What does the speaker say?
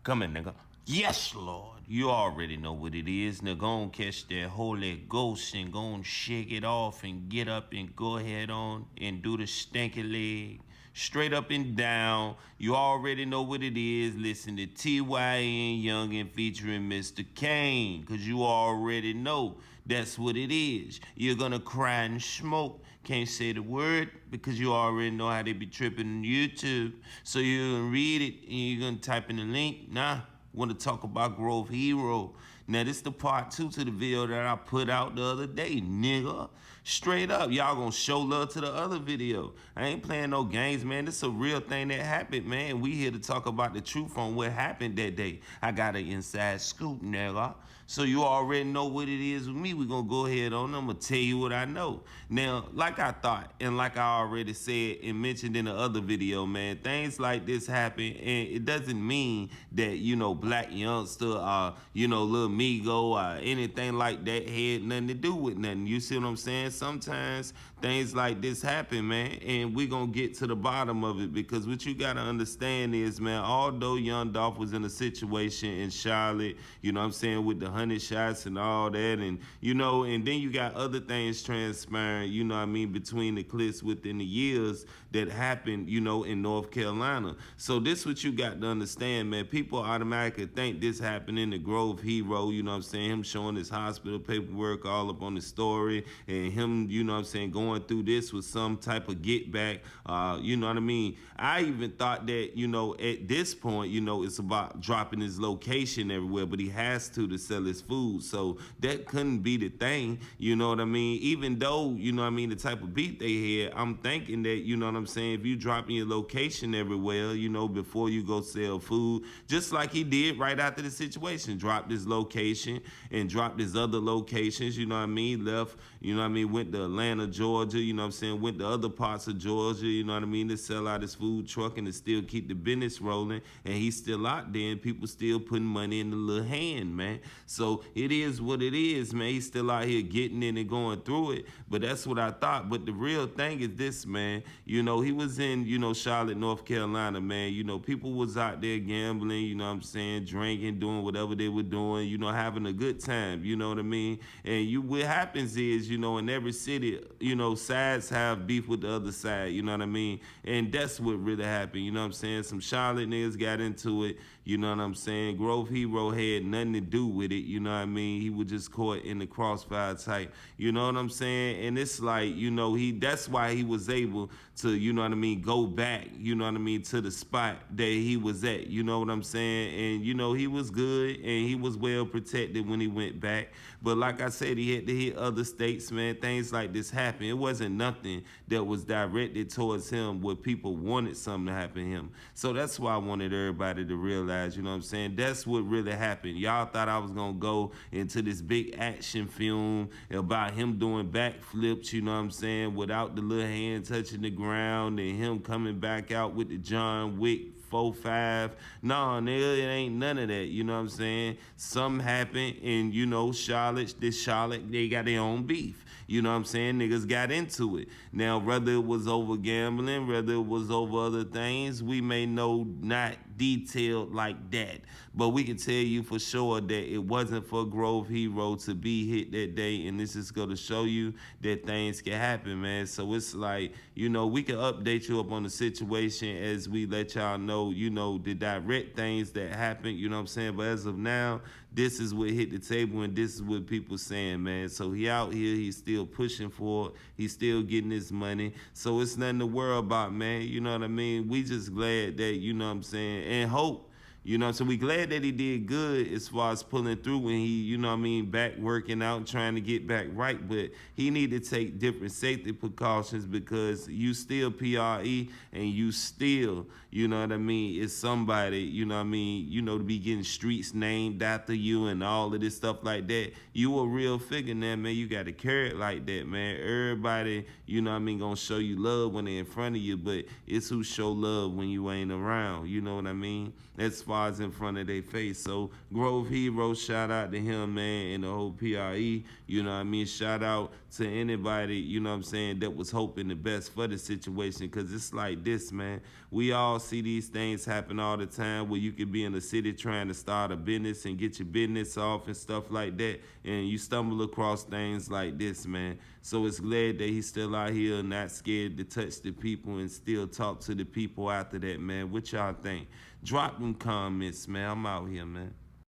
Come in, nigga. Yes, Lord. You already know what it is, nigga. Gon' catch that Holy Ghost and gon' shake it off and get up and go ahead on and do the stinky leg. Straight up and down. You already know what it is. Listen to TYN Youngin featuring Mr. Kane. Cause you already know that's what it is. You're gonna cry and smoke. Can't say the word because you already know how they be tripping on YouTube. So you're gonna read it and you're gonna type in the link. Nah. Want to talk about Growth Hero. Now, this the part 2 to the video that I put out the other day, nigga. Straight up, y'all gonna show love to the other video. I ain't playing no games, man. This is a real thing that happened, man. We here to talk about the truth on what happened that day. I got an inside scoop, nigga. So you already know what it is with me. We gonna go ahead on. I'm gonna tell you what I know. Now, like I thought, and like I already said and mentioned in the other video, man, things like this happen, and it doesn't mean that, black youngster or, little Migo or anything like that had nothing to do with nothing. You see what I'm saying? Sometimes things like this happen, man, and we gonna get to the bottom of it, because what you gotta understand is, man, although Young Dolph was in a situation in Charlotte, with the 100 shots and all that, and and then you got other things transpiring, between the clips within the years that happened, in North Carolina. So this what you got to understand, man. People automatically think this happened in the Grove Hero, him showing his hospital paperwork all up on the story, and him, going through this with some type of get back. I even thought that, at this point, it's about dropping his location everywhere, but he has to sell his food. So that couldn't be the thing, even though, the type of beat they had, I'm thinking that, if you dropping your location everywhere, before you go sell food, just like he did right after the situation, dropped his location and dropped his other locations, left, went to Atlanta, Georgia, went to other parts of Georgia, to sell out his food truck and to still keep the business rolling, and he's still out there and people still putting money in the little hand, man. So it is what it is, man. He's still out here getting in and going through it, but that's what I thought. But the real thing is this, man, he was in, Charlotte, North Carolina, man. People was out there gambling, drinking, doing whatever they were doing, having a good time, And what happens is, in every city, sides have beef with the other side, And that's what really happened, Some Charlotte niggas got into it, Grove Hero had nothing to do with it, He was just caught in the crossfire type, And it's like, that's why he was able to, go back, to the spot that he was at, And, he was good and he was well protected when he went back. But like I said, he had to hit other states, man. Things like this happen. It wasn't nothing that was directed towards him where people wanted something to happen to him. So that's why I wanted everybody to realize, that's what really happened. Y'all thought I was going to go into this big action film about him doing backflips, without the little hand touching the ground and him coming back out with the John Wick 4-5. No, nigga, it ain't none of that. Something happened and, Charlotte, they got their own beef. Niggas got into it. Now, whether it was over gambling, whether it was over other things, we may know not detailed like that. But we can tell you for sure that it wasn't for Grove Hero to be hit that day. And this is going to show you that things can happen, man. So it's like, we can update you up on the situation as we let y'all know, the direct things that happen, But as of now, this is what hit the table and this is what people saying, man. So he out here, he's still pushing for it. He's still getting his money. So it's nothing to worry about, man. We just glad that, and hope. So we glad that he did good as far as pulling through when he, back working out, trying to get back right. But he need to take different safety precautions because you still PRE and you still, is somebody, to be getting streets named after you and all of this stuff like that. You a real figure now, man. You got to carry it like that, man. Everybody, gonna show you love when they're in front of you, but it's who show love when you ain't around. As far bars in front of their face. So Grove Hero, shout out to him, man, and the whole PRE. You know what I mean? Shout out to anybody, you know what I'm saying, that was hoping the best for the situation. Cause it's like this, man. We all see these things happen all the time where you could be in the city trying to start a business and get your business off and stuff like that, and you stumble across things like this, man. So it's glad that he's still out here, not scared to touch the people and still talk to the people after that, man. What y'all think? Drop them comments, man. I'm out here, man.